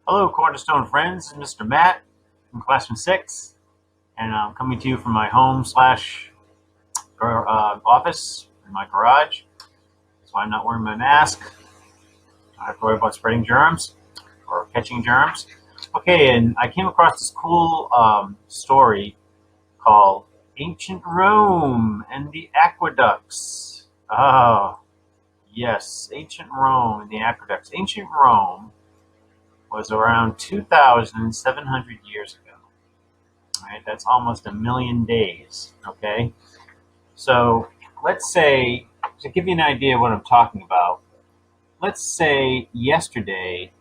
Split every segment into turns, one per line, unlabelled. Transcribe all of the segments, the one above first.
Hello, Cornerstone friends. This is Mr. Matt from Classroom 6, and I'm coming to you from my home slash office in my garage. So I'm not wearing my mask. I have to worry about spreading germs or catching germs. Okay, and I came across this cool story called Ancient Rome and the Aqueducts. Oh, yes, Ancient Rome and the Aqueducts. Ancient Rome was around 2,700 years ago. All right, that's almost a million days. Okay, so let's say, to give you an idea of what I'm talking about, let's say yesterday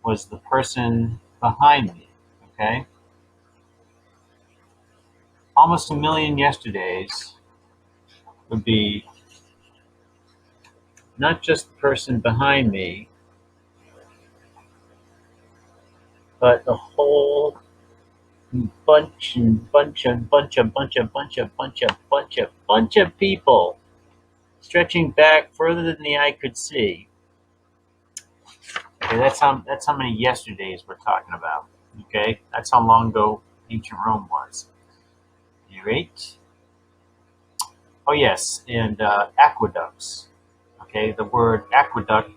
was the person behind me. Okay, almost a million yesterdays would be not just the person behind me, but the whole bunch of people stretching back further than the eye could see. Okay, that's how many yesterdays we're talking about. Okay, that's how long ago ancient Rome was. You right? Oh yes, and aqueducts. Okay, the word aqueduct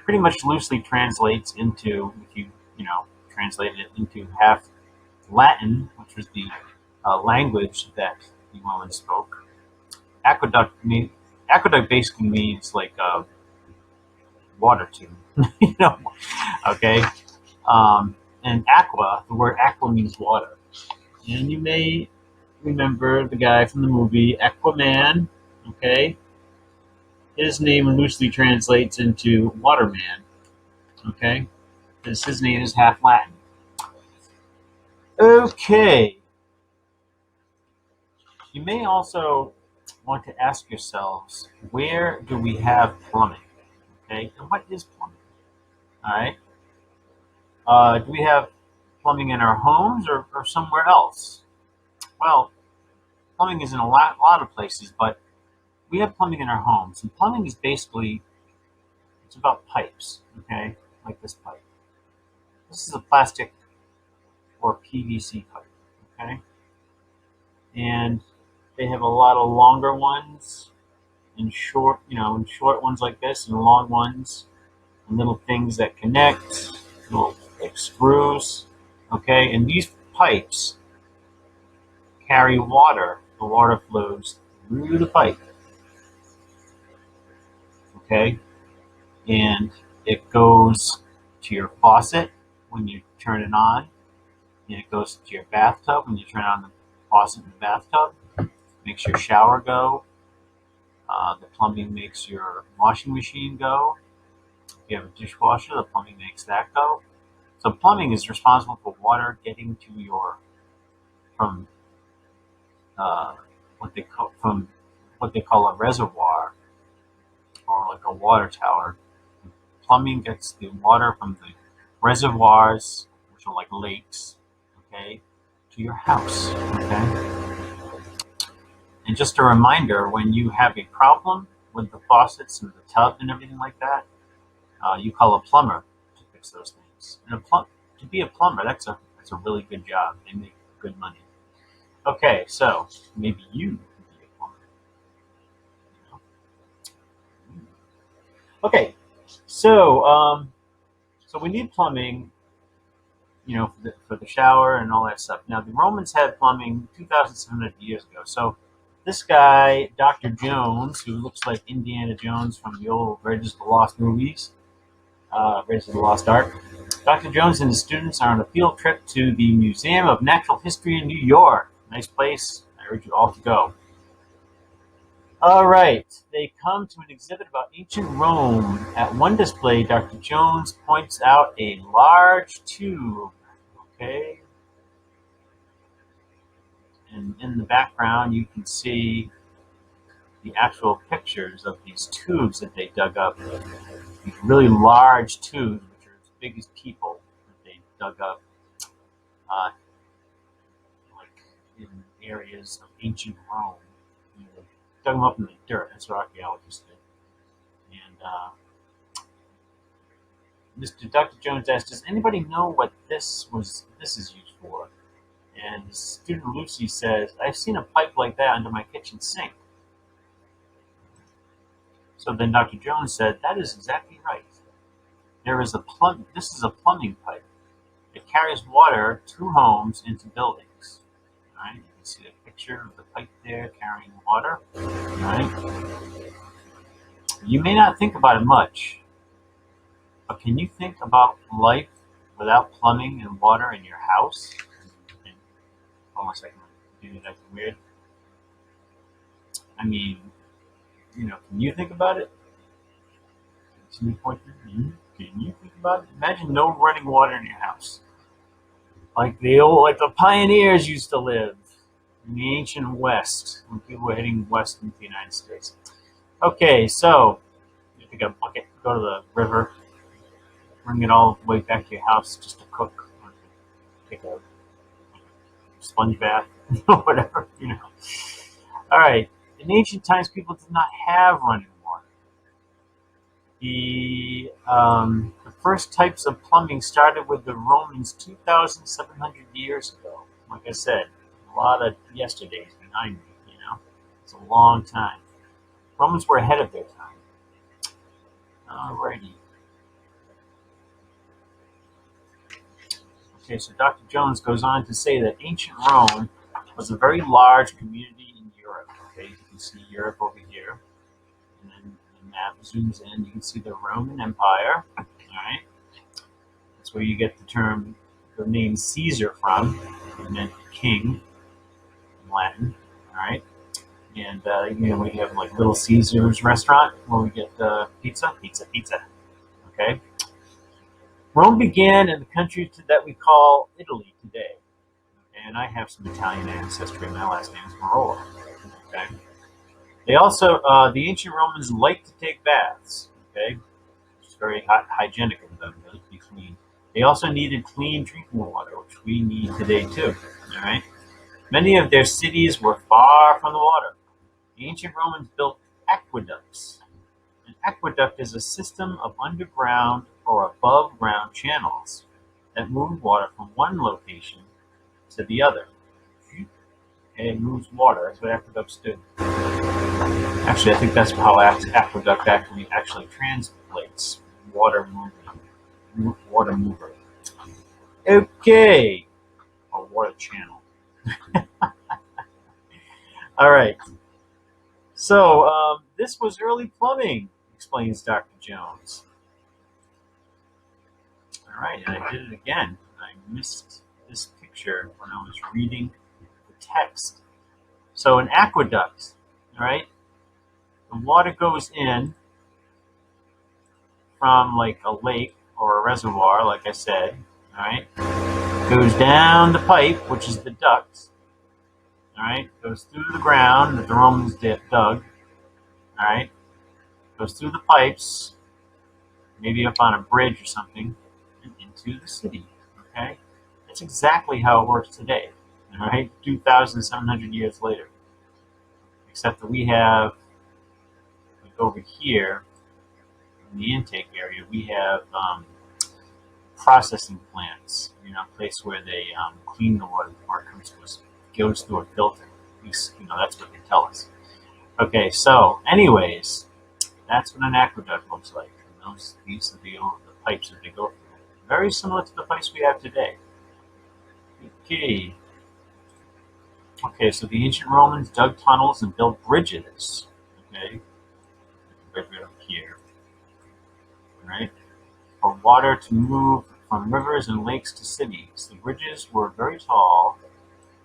pretty much loosely translates into, if you translated it into half Latin, which was the language that the Romans spoke. Aqueduct mean aqueduct basically means like water tube. you know, okay. And aqua, the word aqua means water. And you may remember the guy from the movie Aquaman, okay? His name loosely translates into Waterman, okay? Because his name is half Latin. Okay, you may also want to ask yourselves, where do we have plumbing? Okay, and what is plumbing? All right, do we have plumbing in our homes or somewhere else? Well, plumbing is in a lot of places, but we have plumbing in our homes, and plumbing is basically it's about pipes. Okay, like this pipe. This is a plastic or PVC pipe. Okay, and they have a lot of longer ones and short, and short ones like this, and long ones, and little things that connect, little like screws. Okay, and these pipes carry water. The water flows through the pipe. Okay, and it goes to your faucet when you turn it on, and it goes to your bathtub when you turn on the faucet in the bathtub. Makes your shower go. The plumbing makes your washing machine go. If you have a dishwasher, the plumbing makes that go. So plumbing is responsible for water getting to your from uh, what they call a reservoir or like a water tower. Plumbing gets the water from the reservoirs, which are like lakes, okay, to your house. Okay, and just a reminder: when you have a problem with the faucets and the tub and everything like that, you call a plumber to fix those things. And to be a plumber, that's a really good job. They make good money. Okay, so maybe you can be a plumber. Okay, so so we need plumbing, for the shower and all that stuff. Now the Romans had plumbing 2,700 years ago. So this guy, Dr. Jones, who looks like Indiana Jones from the old Raiders of the Lost movies, Raiders of the Lost Ark. Dr. Jones and his students are on a field trip to the Museum of Natural History in New York. Nice place. I urge you all to go. All right, they come to an exhibit about ancient Rome. At one display, Dr. Jones points out a large tube. Okay, and in the background, you can see the actual pictures of these tubes that they dug up. These really large tubes, which are as big as people, that they dug up, uh, like in areas of ancient Rome. They dug them up in the dirt. That's what archaeologists did. And Dr. Jones asked, "Does anybody know what this is used for?" And student Lucy says, "I've seen a pipe like that under my kitchen sink." So then Dr. Jones said, "That is exactly right. This is a plumbing pipe. It carries water to homes into buildings." All right, you can see a picture of the pipe there carrying water. All right. You may not think about it much, but can you think about life without plumbing and water in your house? And almost like do that weird. I mean, can you think about it? Can you think about it? Imagine no running water in your house, like the pioneers used to live in the ancient West when people were heading west into the United States. Okay, so you have to get a bucket, go to the river, bring it all the way back to your house just to cook, or take a sponge bath, whatever. All right. In ancient times, people did not have running water. The first types of plumbing started with the Romans 2,700 years ago. Like I said, a lot of yesterdays behind me. It's a long time. Romans were ahead of their time. Alrighty. Okay, so Dr. Jones goes on to say that ancient Rome was a very large community in Europe. Okay, you can see Europe over here, and then the map zooms in. You can see the Roman Empire. All right, that's where you get the name Caesar from. It meant king in Latin. All right, and we have like Little Caesar's restaurant where we get pizza. Okay. Rome began in the country that we call Italy today. And I have some Italian ancestry. My last name is Marola. Okay. The ancient Romans liked to take baths. Okay. It's very hygienic of them to be clean. They also needed clean drinking water, which we need today too. All right. Many of their cities were far from the water. The ancient Romans built aqueducts. An aqueduct is a system of underground or above ground channels that move water from one location to the other. And it moves water. That's what aqueducts do. Actually, I think that's how aqueduct actually translates water mover. Okay, or water channel. All right. So this was early plumbing, explains Dr. Jones. All right, and I did it again. I missed this picture when I was reading the text. So an aqueduct, all right? The water goes in from like a lake or a reservoir, like I said, all right? Goes down the pipe, which is the duct, all right? Goes through the ground that the Romans dug, all right? Goes through the pipes, maybe up on a bridge or something, and into the city, okay? That's exactly how it works today, all right? 2,700 years later. Except that we have, like over here, in the intake area, we have processing plants, a place where they clean the water before it comes to us, goes through a filter. At least, that's what they tell us. Okay, so anyways, that's what an aqueduct looks like. And these are the pipes that they go through. Very similar to the pipes we have today. Okay, so the ancient Romans dug tunnels and built bridges. Okay, right up here. All right, for water to move from rivers and lakes to cities. The bridges were very tall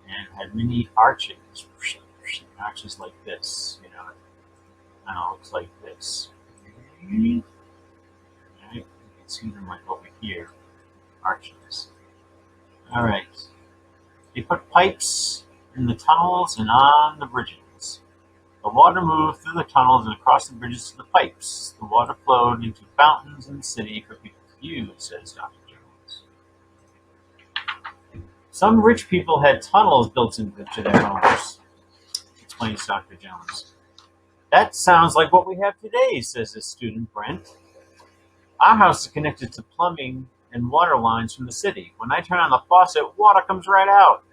and had many arches. Arches like this, it looks like this. Right? You can see them like over here. Arches. All right. They put pipes in the tunnels and on the bridges. The water moved through the tunnels and across the bridges to the pipes. The water flowed into fountains in the city for people to use, says Dr. Jones. Some rich people had tunnels built into their homes, explains Dr. Jones. That sounds like what we have today, says his student Brent. Our house is connected to plumbing and water lines from the city. When I turn on the faucet, water comes right out.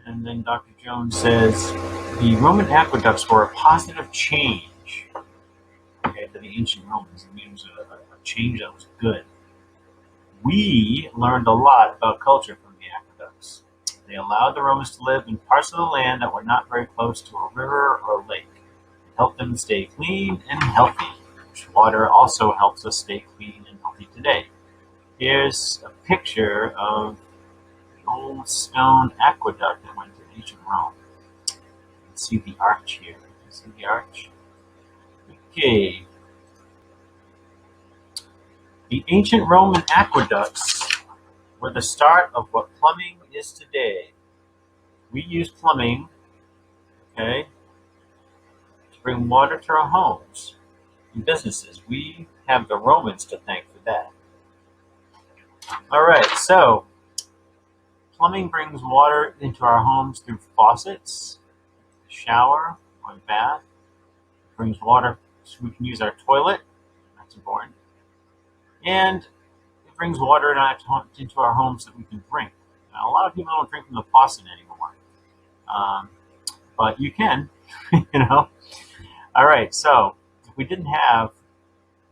And then Dr. Jones says, the Roman aqueducts were a positive change. Okay, to the ancient Romans. It means a change that was good. We learned a lot about culture from the aqueducts. They allowed the Romans to live in parts of the land that were not very close to a river or a lake. It helped them stay clean and healthy. Water also helps us stay clean and healthy today. Here's a picture of the old stone aqueduct that went to ancient Rome. You can see the arch here. You see the arch? Okay. The ancient Roman aqueducts were the start of what plumbing is today. We use plumbing, okay, to bring water to our homes and businesses. We have the Romans to thank for that. All right, so plumbing brings water into our homes through faucets, shower, or bath. It brings water so we can use our toilet. That's important. And it brings water into our homes that we can drink. Now, a lot of people don't drink from the faucet anymore, but you can, you know. All right, so if we didn't have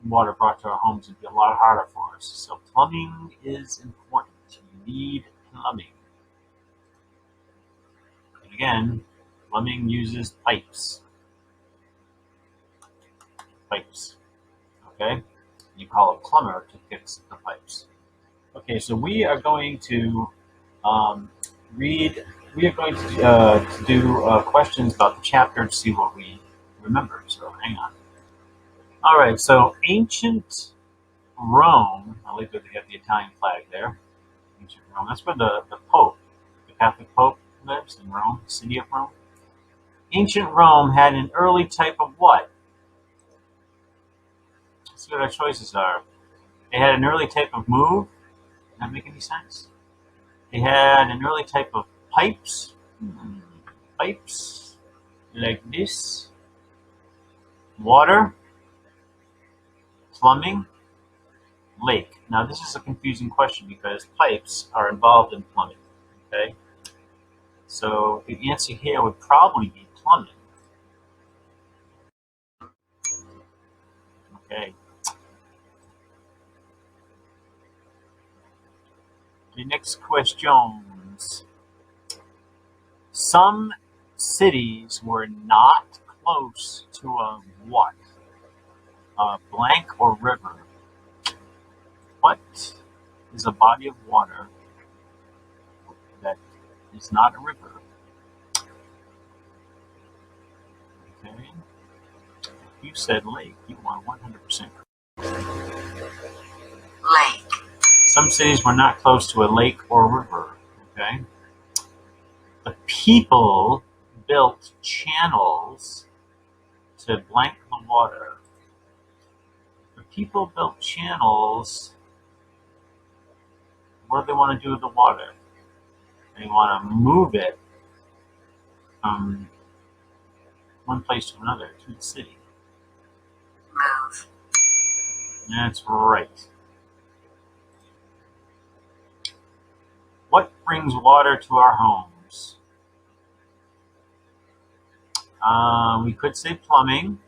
water brought to our homes, it'd be a lot harder for us. So plumbing is important. You need plumbing. And again, plumbing uses pipes. Pipes. Okay? You call a plumber to fix the pipes. Okay, so we are going to read. We are going to do questions about the chapter to see what we remember. So hang on. All right. So ancient Rome. I like that they have the Italian flag there. Ancient Rome. That's where the Pope, the Catholic Pope, lives in Rome, the city of Rome. Ancient Rome had an early type of what? Let's see what our choices are. They had an early type of move. Does that make any sense? They had an early type of pipes. Pipes like this. Water. Plumbing. Lake. Now this is a confusing question because pipes are involved in plumbing. Okay? So the answer here would probably be plumbing. Okay. The next questions. Some cities were not close to a what? A blank or river. What is a body of water that is not a river? Okay. You said lake. You are 100% correct. Lake. Some cities were not close to a lake or a river. Okay. The people built channels to blank the water. The people built channels. What do they want to do with the water? They want to move it from one place to another, to the city. Move. That's right. What brings water to our homes? We could say plumbing.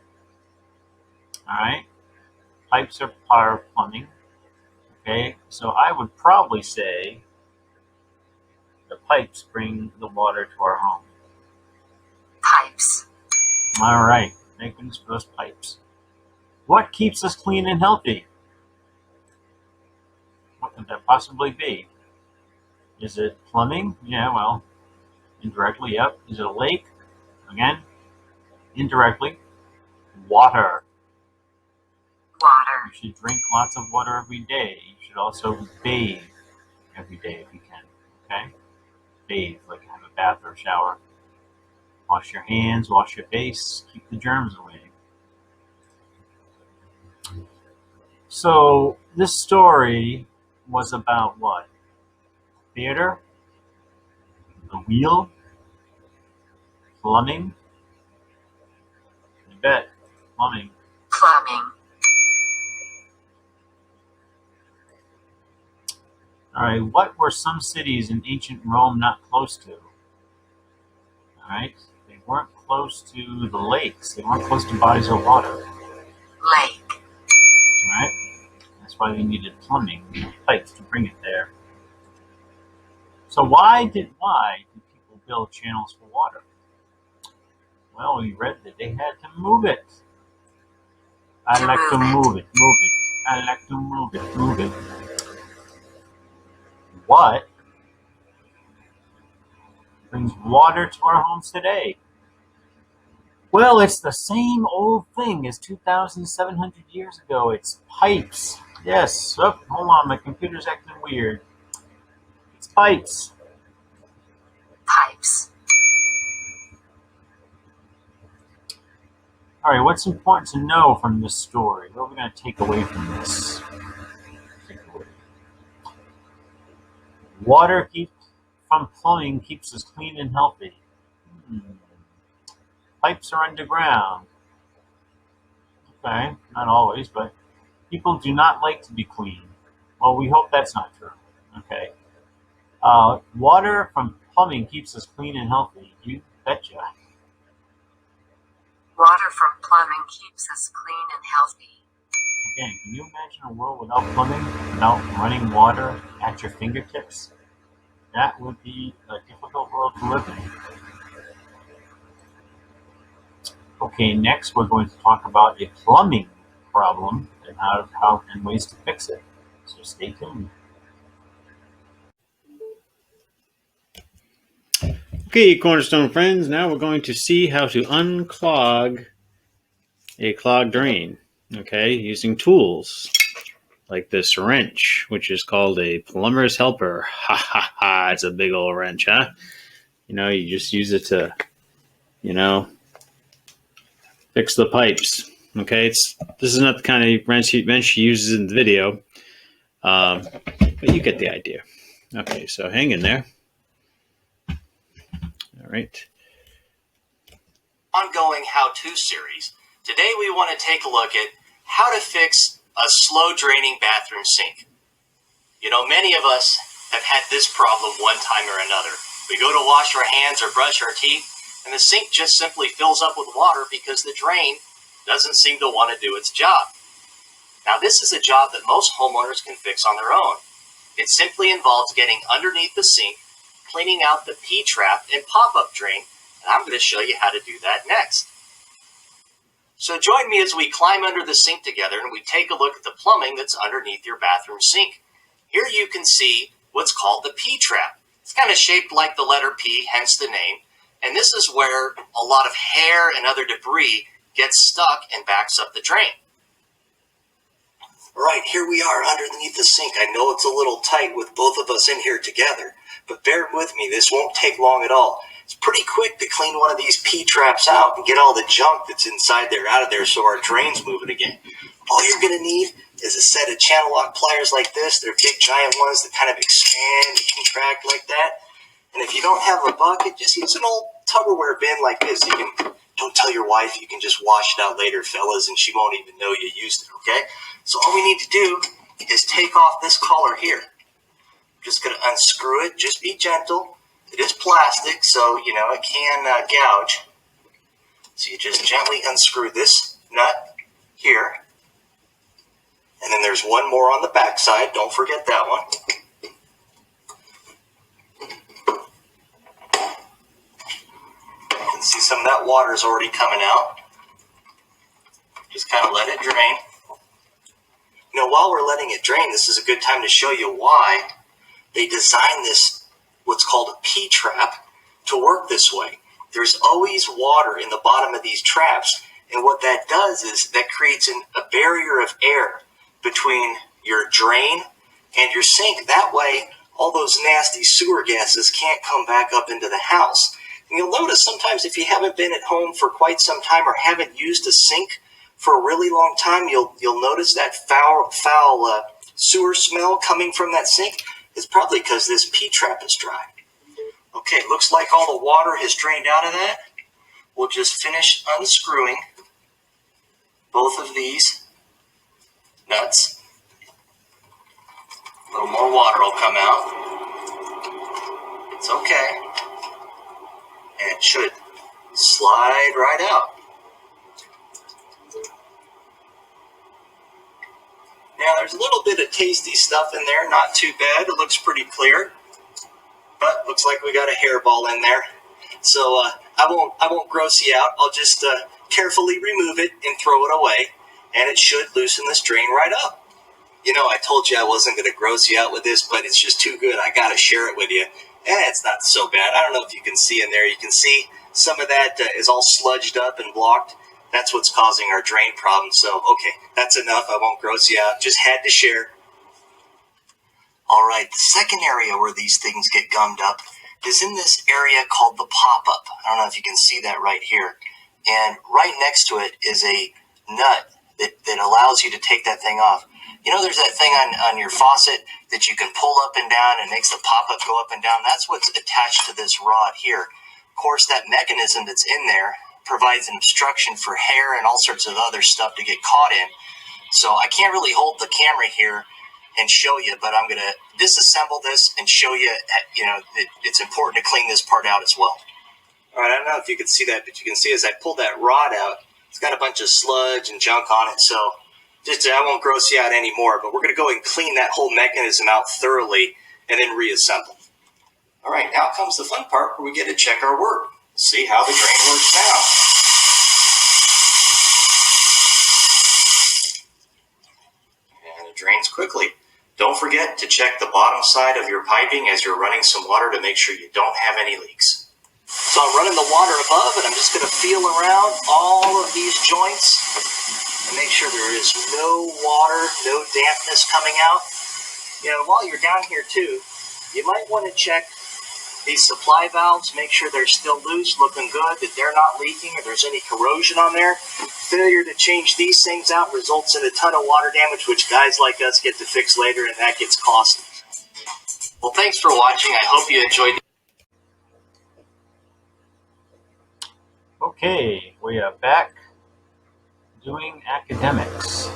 All right. Pipes are part of plumbing. Okay. So I would probably say the pipes bring the water to our home. Pipes. All right. Thank goodness for those pipes. What keeps us clean and healthy? What could that possibly be? Is it plumbing? Yeah, well, indirectly, yep. Is it a lake? Again, indirectly. Water. Water. You should drink lots of water every day. You should also bathe every day if you can. Okay? Bathe, like have a bath or a shower. Wash your hands, wash your face, keep the germs away. So, this story was about what? Theater? The wheel? Plumbing? I bet. Plumbing. Plumbing. All right, what were some cities in ancient Rome not close to? All right, they weren't close to the lakes. They weren't close to bodies of water.
Lake.
All right, that's why they needed plumbing, pipes to bring it there. So why did people build channels for water? Well, we read that they had to move it. I like to move it. I like to move it. What brings water to our homes today? Well, it's the same old thing as 2,700 years ago. It's pipes. Yes. Oh, hold on. My computer's acting weird. It's pipes.
Pipes.
All right, what's important to know from this story? What are we going to take away from this? Water from plumbing keeps us clean and healthy. Pipes are underground. Okay, not always, but people do not like to be clean. Well, we hope that's not true. Okay. Water from plumbing keeps us clean and healthy. You betcha.
Water from plumbing keeps us clean and healthy.
Again, can you imagine a world without plumbing, without running water at your fingertips? That would be a difficult world to live in. Okay, next we're going to talk about a plumbing problem and how and ways to fix it. So stay tuned. Okay, Cornerstone friends, now we're going to see how to unclog a clogged drain, okay, using tools like this wrench, which is called a plumber's helper. Ha ha ha, it's a big old wrench, huh? You just use it to, fix the pipes, okay? This is not the kind of wrench he uses in the video, but you get the idea. Okay, so hang in there. All right.
Ongoing how-to series. Today we want to take a look at how to fix a slow draining bathroom sink. Many of us have had this problem one time or another. We go to wash our hands or brush our teeth, and the sink just simply fills up with water because the drain doesn't seem to want to do its job. Now, this is a job that most homeowners can fix on their own. It simply involves getting underneath the sink, cleaning out the P-trap and pop-up drain, and I'm going to show you how to do that next. So join me as we climb under the sink together and we take a look at the plumbing that's underneath your bathroom sink. Here you can see what's called the P-trap. It's kind of shaped like the letter P, hence the name. And this is where a lot of hair and other debris gets stuck and backs up the drain. All right, here we are underneath the sink. I know it's a little tight with both of us in here together, but bear with me, this won't take long at all. It's pretty quick to clean one of these P-traps out and get all the junk that's inside there out of there so our drain's moving again. All you're going to need is a set of channel lock pliers like this. They're big giant ones that kind of expand and contract like that. And if you don't have a bucket, just use an old Tupperware bin like this. Don't tell your wife, you can just wash it out later, fellas, and she won't even know you used it, okay? So all we need to do is take off this collar here. I'm just going to unscrew it. Just be gentle. It is plastic, so, it can gouge. So you just gently unscrew this nut here. And then there's one more on the back side. Don't forget that one. You can see some of that water is already coming out. Just kind of let it drain. While we're letting it drain, this is a good time to show you why they designed this, what's called a P-trap, to work this way. There's always water in the bottom of these traps, and what that does is that creates a barrier of air between your drain and your sink. That way, all those nasty sewer gases can't come back up into the house. And you'll notice sometimes if you haven't been at home for quite some time or haven't used a sink for a really long time, you'll notice that foul sewer smell coming from that sink. It's probably because this P-trap is dry. Okay, looks like all the water has drained out of that. We'll just finish unscrewing both of these nuts. A little more water will come out. It's okay. And it should slide right out. Now there's a little bit of tasty stuff in there, not too bad. It looks pretty clear. But looks like we got a hairball in there. So I won't gross you out. I'll just carefully remove it and throw it away. And it should loosen this drain right up. You know, I told you I wasn't going to gross you out with this, but it's just too good. I got to share it with you. It's not so bad. I don't know if you can see in there. You can see some of that is all sludged up and blocked. That's what's causing our drain problem. So, okay, that's enough. I won't gross you out. Just had to share. All right, the second area where these things get gummed up is in this area called the pop-up. I don't know if you can see that right here. And right next to it is a nut that allows you to take that thing off. You know, there's that thing on your faucet that you can pull up and down and makes the pop-up go up and down. That's what's attached to this rod here. Of course, that mechanism that's in there provides an obstruction for hair and all sorts of other stuff to get caught in. So I can't really hold the camera here and show you, but I'm going to disassemble this and show you, you know, that it's important to clean this part out as well. All right, I don't know if you can see that, but you can see as I pull that rod out, it's got a bunch of sludge and junk on it, so just I won't gross you out anymore, but we're going to go and clean that whole mechanism out thoroughly and then reassemble. All right, now comes the fun part where we get to check our work. See how the drain works now. And it drains quickly. Don't forget to check the bottom side of your piping as you're running some water to make sure you don't have any leaks. So I'm running the water above, and I'm just going to feel around all of these joints and make sure there is no water, no dampness coming out. You know, while you're down here too, you might want to check these supply valves, make sure they're still loose, looking good, that they're not leaking, or there's any corrosion on there. Failure to change these things out results in a ton of water damage, which guys like us get to fix later, and that gets costly. Well, thanks for watching. I hope you enjoyed.
Okay, we are back doing academics.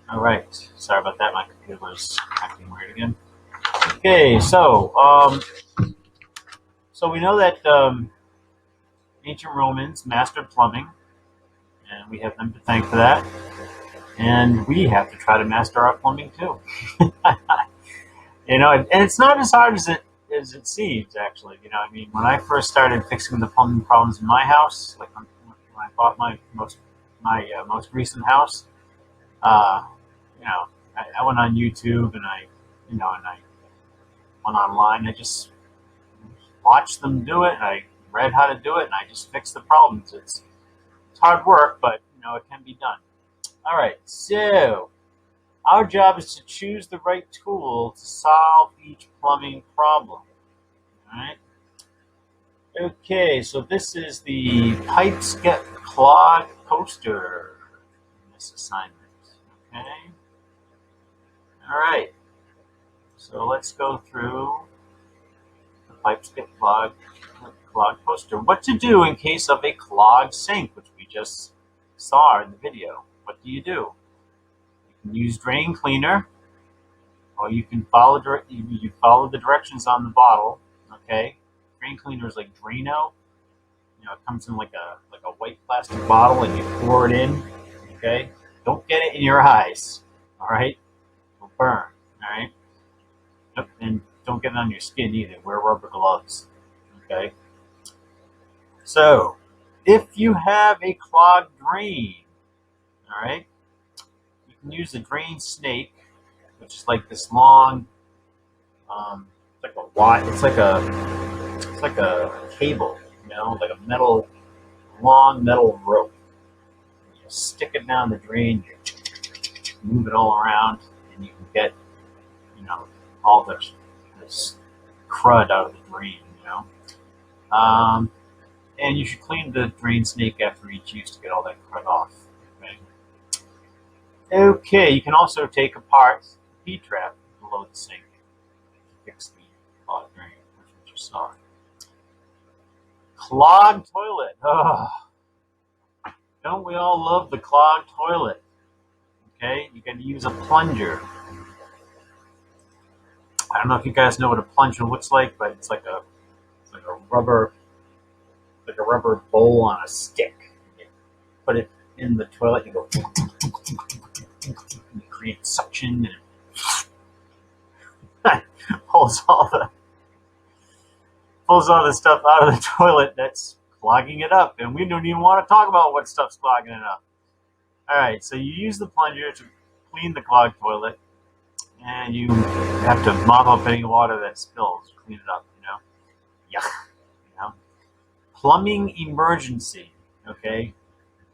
All right, sorry about that. My computer was acting weird again. Okay, so we know that ancient Romans mastered plumbing, and we have them to thank for that. And we have to try to master our plumbing too. You know, and it's not as hard as it seems, actually. You know, I mean, when I first started fixing the plumbing problems in my house, like when I bought my most recent house, you know, I went on YouTube and I went online. I just watched them do it. And I read how to do it, and I just fixed the problems. It's hard work, but you know, it can be done. All right, so our job is to choose the right tool to solve each plumbing problem. All right. Okay, so this is the Pipes Get Clogged poster in this assignment. Okay. All right. So let's go through the Pipes Get Clogged poster. What to do in case of a clogged sink, which we just saw in the video. What do? You can use drain cleaner, or you can follow the directions on the bottle. Okay, drain cleaner is like Drano. You know, it comes in like a white plastic bottle, and you pour it in. Okay, don't get it in your eyes. All right, it'll burn. All right. Yep, and don't get it on your skin either. Wear rubber gloves. Okay. So, if you have a clogged drain, all right, you can use a drain snake, which is like this long, it's like a cable, you know, like a long metal rope. You stick it down the drain, you move it all around, and you can get, you know, all this crud out of the drain, you know. And you should clean the drain snake after each use to get all that crud off. Okay, you can also take apart the P-trap below the sink to fix the clogged drain, which is what you saw. Clogged toilet. Oh, don't we all love the clogged toilet? Okay, you're going to use a plunger. I don't know if you guys know what a plunger looks like, but it's like a rubber bowl on a stick. You put it in the toilet, you go, and you create suction, and it pulls all the stuff out of the toilet that's clogging it up, and we don't even want to talk about what stuff's clogging it up. All right, so you use the plunger to clean the clogged toilet, and you have to mop up any water that spills, clean it up, Yuck, Plumbing emergency, okay?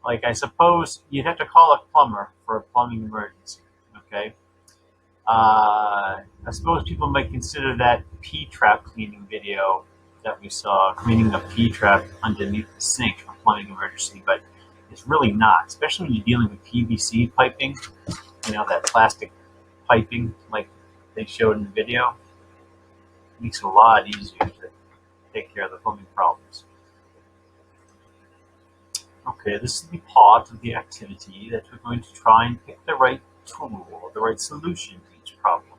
Like, I suppose you'd have to call a plumber for a plumbing emergency, okay? I suppose people might consider that P-trap cleaning video that we saw, cleaning a P-trap underneath the sink, a plumbing emergency, but it's really not, especially when you're dealing with PVC piping, that plastic piping like they showed in the video. It makes it a lot easier to take care of the plumbing problems. Okay, this is the part of the activity that we're going to try and pick the right tool, or the right solution to each problem.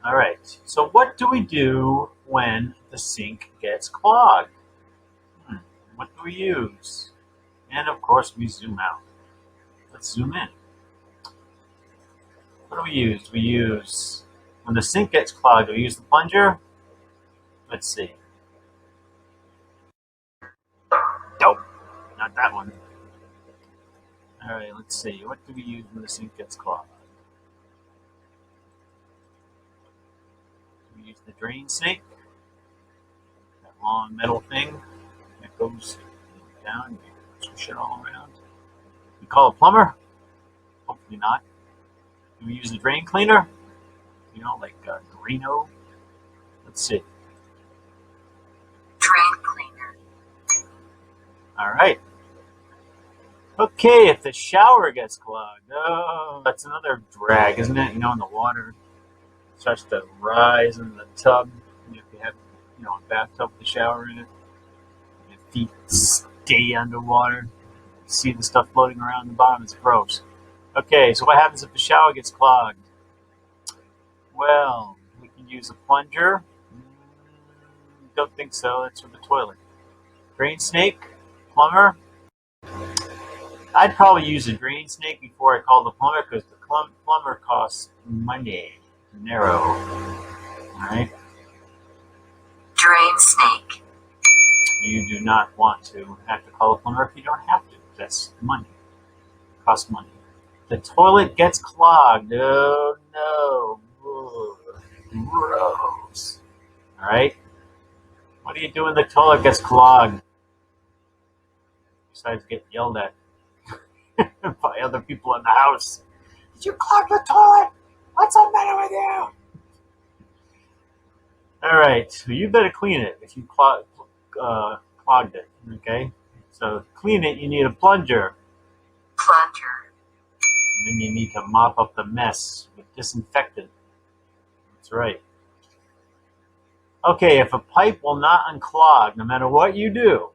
All right, so what do we do when the sink gets clogged? What do we use? And of course, we zoom out. Let's zoom in. What do we use? Do we use, when the sink gets clogged, do we use the plunger? Let's see. Nope, not that one. All right, let's see. What do we use when the sink gets clogged? Do we use the drain snake? That long metal thing that goes down, you swish it all around. We call a plumber? Hopefully not. Do we use the drain cleaner? Like Drano? Let's see.
Drain cleaner.
All right. Okay, if the shower gets clogged, oh, that's another drag, isn't it? And the water starts to rise in the tub. If you have, a bathtub with a shower in it, your feet stay underwater. You see the stuff floating around the bottom. It's gross. Okay, so what happens if the shower gets clogged? Well, we can use a plunger. Don't think so. That's for the toilet. Drain snake, plumber. I'd probably use a drain snake before I call the plumber, because the plumber costs money. Dinero. All right.
Drain snake.
You do not want to have to call a plumber if you don't have to. That's money. It costs money. The toilet gets clogged. Oh no. Ugh. Gross. Alright? What do you do when the toilet gets clogged? Besides get yelled at by other people in the house. Did you clog the toilet? What's the matter with you? Alright, so you better clean it if you clogged it. Okay? So to clean it, you need a plunger.
Plunger.
And then you need to mop up the mess with disinfectant. That's right. Okay, if a pipe will not unclog, no matter what you do,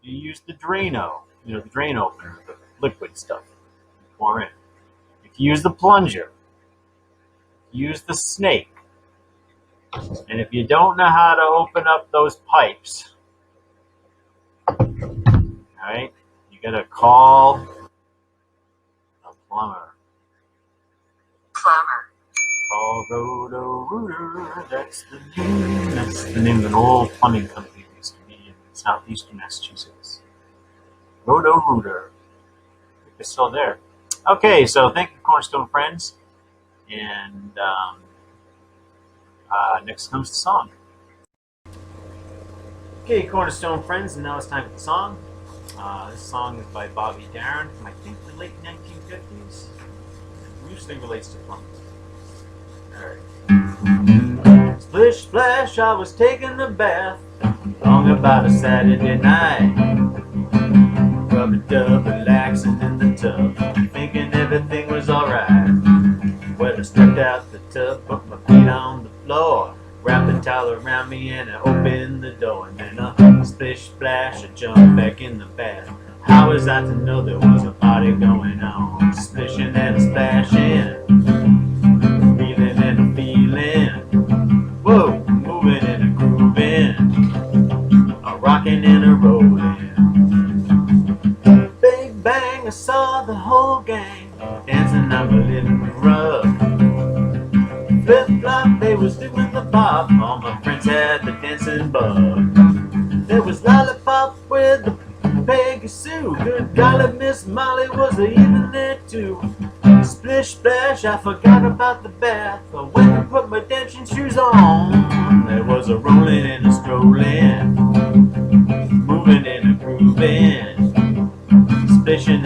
you use the Drano, the drain opener, the liquid stuff. Pour in. If you use the plunger, use the snake. And if you don't know how to open up those pipes, alright, you gotta call a plumber.
Plumber.
Call Roto-Rooter. That's the name of an old plumbing company that used to be in southeastern Massachusetts. Roto-Rooter. I think they're still there. Okay, so thank you, Cornerstone friends. And next comes the song. Okay, Cornerstone friends, and now it's time for the song. This song is by Bobby Darin from, I think, the late 1950s. It usually relates to plumbing. Alright. Splish splash, I was taking a bath long about a Saturday night. Rub-a-dub, relaxing in the tub, thinking everything was alright. Well, I stepped out the tub, put my feet on the floor, wrapped the towel around me and I opened the door. And then a splish splash, I jumped back in the bath. How was I to know there was a party going on? Splishing and a splashing, feeling and a feeling. thing, I saw the whole gang dancing on the living rug. Flip-flop, they was doing the bop. All my friends had the dancing bug. There was Lollipop with the Peggy Sue. Good golly, Miss Molly was even there too. Splish splash, I forgot about the bath. But when I put my dancing shoes on, there was a rolling and a strolling, moving and a grooving, splishing